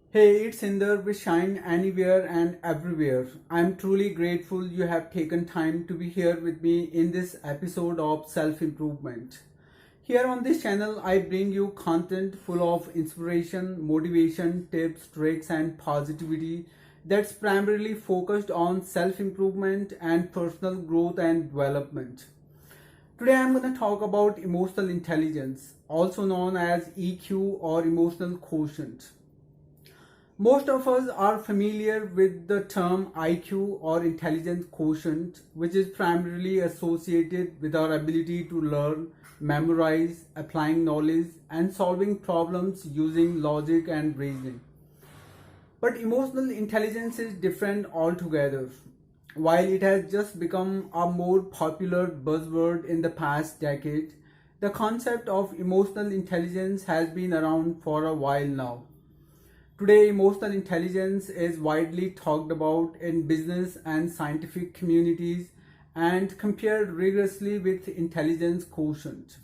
Hey, it's Inder with Shine Anywhere and Everywhere. I'm truly grateful you have taken time to be here with me in this episode of Self Improvement. Here on this channel, I bring you content full of inspiration, motivation, tips, tricks, and positivity that's primarily focused on self improvement and personal growth and development. Today, I'm going to talk about emotional intelligence, also known as EQ or emotional quotient. Most of us are familiar with the term IQ or intelligence quotient, which is primarily associated with our ability to learn, memorize, applying knowledge, and solving problems using logic and reasoning. But emotional intelligence is different altogether. While it has just become a more popular buzzword in the past decade, the concept of emotional intelligence has been around for a while now. Today, emotional intelligence is widely talked about in business and scientific communities and compared rigorously with intelligence quotient.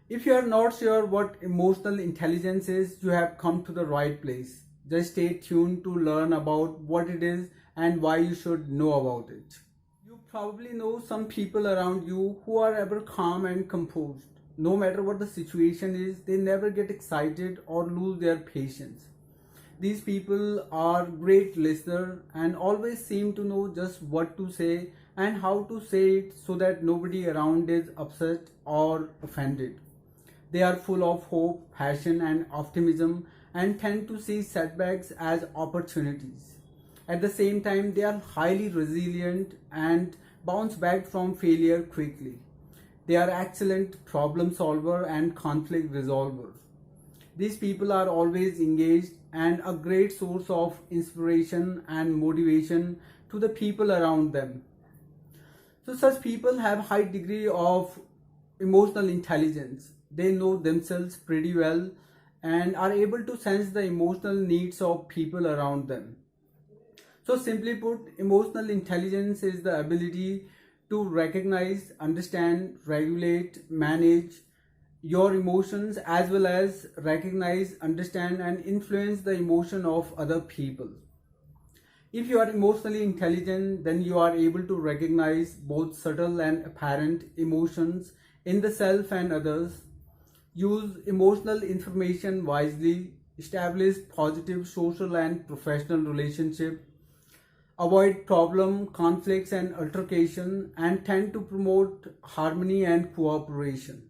If you are not sure what emotional intelligence is, you have come to the right place. Just stay tuned to learn about what it is and why you should know about it. You probably know some people around you who are ever calm and composed. No matter what the situation is, they never get excited or lose their patience. These people are great listeners and always seem to know just what to say and how to say it so that nobody around is upset or offended. They are full of hope, passion, and optimism and tend to see setbacks as opportunities. At the same time, they are highly resilient and bounce back from failure quickly. They are excellent problem solver and conflict resolver. These people are always engaged and a great source of inspiration and motivation to the people around them. So such people have high degree of emotional intelligence. They know themselves pretty well and are able to sense the emotional needs of people around them. So simply put, emotional intelligence is the ability to recognize, understand, regulate, manage your emotions as well as recognize, understand, and influence the emotion of other people. If you are emotionally intelligent, then you are able to recognize both subtle and apparent emotions in the self and others, use emotional information wisely, establish positive social and professional relationships, avoid problem, conflicts, and altercation, and tend to promote harmony and cooperation.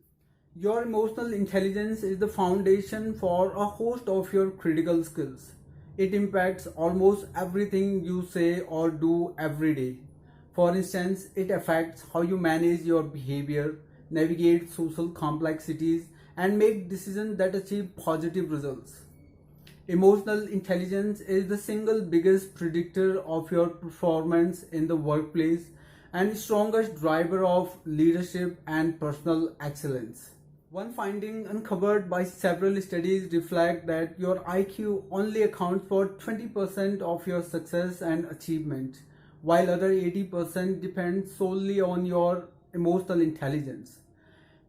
Your emotional intelligence is the foundation for a host of your critical skills. It impacts almost everything you say or do every day. For instance, it affects how you manage your behavior, navigate social complexities, and make decisions that achieve positive results. Emotional intelligence is the single biggest predictor of your performance in the workplace and strongest driver of leadership and personal excellence. One finding uncovered by several studies reflect that your IQ only accounts for 20% of your success and achievement, while other 80% depend solely on your emotional intelligence.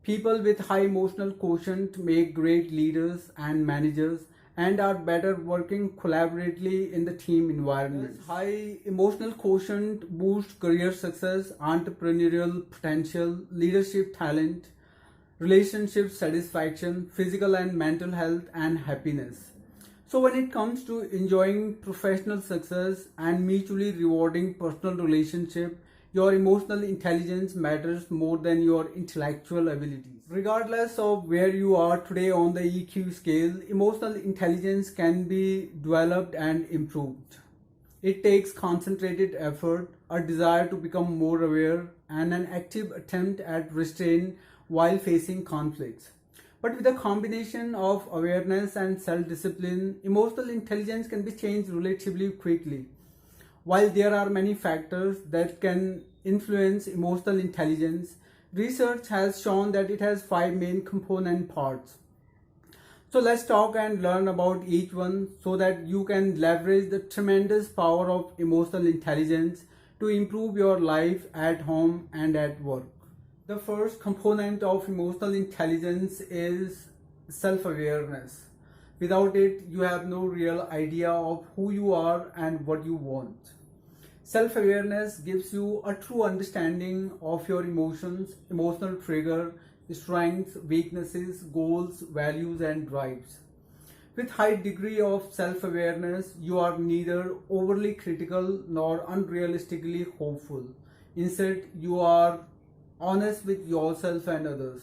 People with high emotional quotient make great leaders and managers and are better working collaboratively in the team environment. High emotional quotient boosts career success, entrepreneurial potential, leadership talent, relationship satisfaction, physical and mental health, and happiness. So, when it comes to enjoying professional success and mutually rewarding personal relationship, your emotional intelligence matters more than your intellectual abilities. Regardless of where you are today on the EQ scale, emotional intelligence can be developed and improved. It takes concentrated effort, a desire to become more aware, and an active attempt at restraint while facing conflicts. But with a combination of awareness and self discipline, emotional intelligence can be changed relatively quickly. While there are many factors that can influence emotional intelligence, research has shown that it has five main component parts. So let's talk and learn about each one so that you can leverage the tremendous power of emotional intelligence to improve your life at home and at work. The first component of emotional intelligence is self awareness, Without it, you have no real idea of who you are and what you want. Self-awareness gives you a true understanding of your emotions, emotional trigger, strengths, weaknesses, goals, values, and drives. With high degree of self-awareness, you are neither overly critical nor unrealistically hopeful. Instead, you are honest with yourself and others.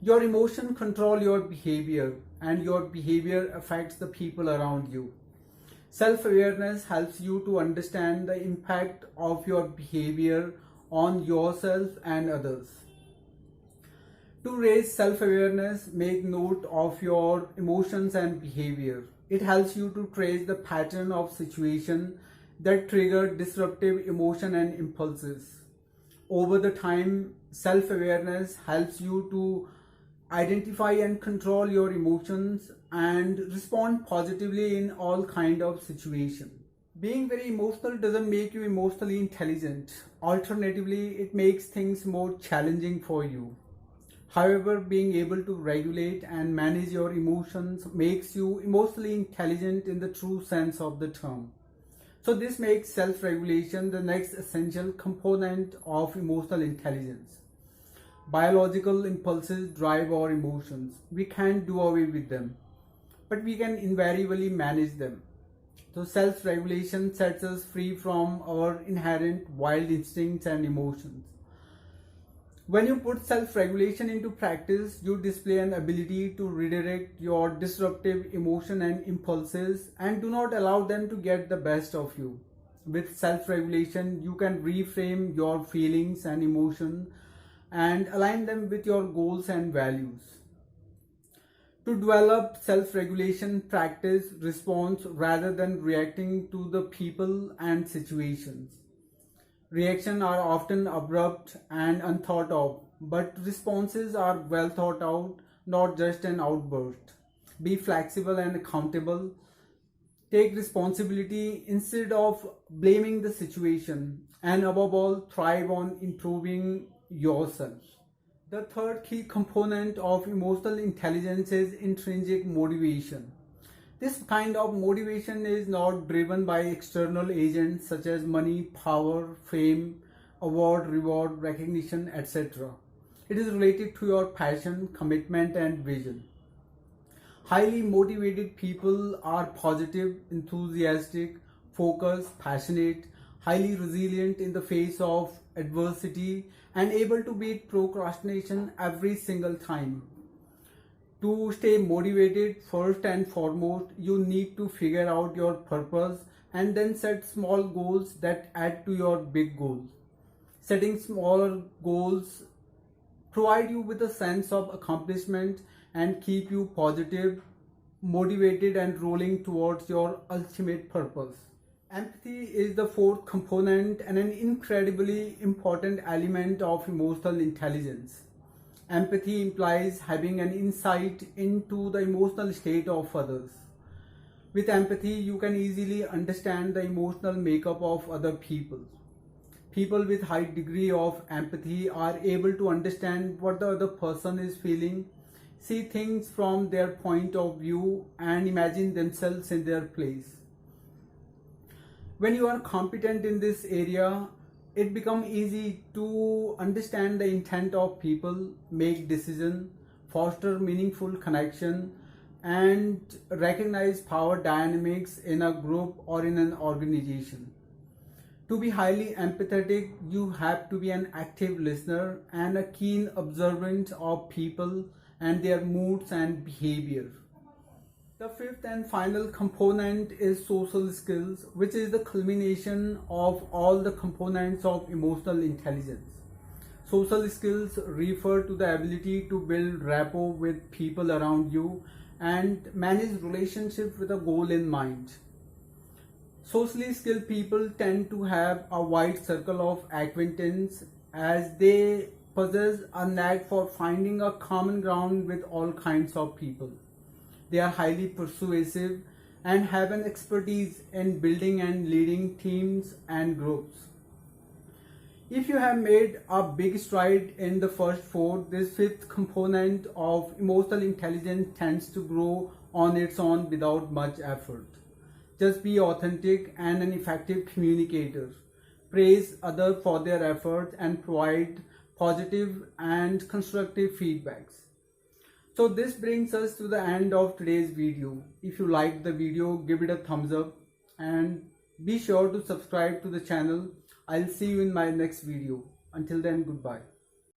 Your emotions control your behavior, and your behavior affects the people around you. Self-awareness helps you to understand the impact of your behavior on yourself and others. To raise self-awareness, make note of your emotions and behavior. It helps you to trace the pattern of situation that trigger disruptive emotion and impulses. Over the time, self-awareness helps you to identify and control your emotions and respond positively in all kind of situation. Being very emotional doesn't make you emotionally intelligent. Alternatively, it makes things more challenging for you. However, being able to regulate and manage your emotions makes you emotionally intelligent in the true sense of the term. So this makes self-regulation the next essential component of emotional intelligence. Biological impulses drive our emotions. We can't do away with them, but we can invariably manage them. So self-regulation sets us free from our inherent wild instincts and emotions. When you put self-regulation into practice, you display an ability to redirect your disruptive emotion and impulses and do not allow them to get the best of you. With self-regulation, you can reframe your feelings and emotions and align them with your goals and values. To develop self-regulation, practice response rather than reacting to the people and situations. Reactions are often abrupt and unthought of, but responses are well thought out, not just an outburst. Be flexible and accountable. Take responsibility instead of blaming the situation, and above all, thrive on improving yourself. The third key component of emotional intelligence is intrinsic motivation. This kind of motivation is not driven by external agents such as money, power, fame, award, reward, recognition, etc. It is related to your passion, commitment, and vision. Highly motivated people are positive, enthusiastic, focused, passionate, highly resilient in the face of adversity, and able to beat procrastination every single time. To stay motivated, first and foremost, you need to figure out your purpose and then set small goals that add to your big goals. Setting smaller goals provide you with a sense of accomplishment and keep you positive, motivated, and rolling towards your ultimate purpose. Empathy is the fourth component and an incredibly important element of emotional intelligence. Empathy implies having an insight into the emotional state of others. With empathy, you can easily understand the emotional makeup of other people. People with high degree of empathy are able to understand what the other person is feeling, see things from their point of view, and imagine themselves in their place. When you are competent in this area, it becomes easy to understand the intent of people, make decisions, foster meaningful connection, and recognize power dynamics in a group or in an organization. To be highly empathetic, you have to be an active listener and a keen observant of people and their moods and behavior. The fifth and final component is social skills, which is the culmination of all the components of emotional intelligence. Social skills refer to the ability to build rapport with people around you and manage relationships with a goal in mind. Socially skilled people tend to have a wide circle of acquaintance as they possess a knack for finding a common ground with all kinds of people. They are highly persuasive and have an expertise in building and leading teams and groups. If you have made a big stride in the first four, this fifth component of emotional intelligence tends to grow on its own without much effort. Just be authentic and an effective communicator. Praise others for their effort and provide positive and constructive feedbacks. So this brings us to the end of today's video. If you liked the video, give it a thumbs up and be sure to subscribe to the channel. I'll see you in my next video. Until then, goodbye.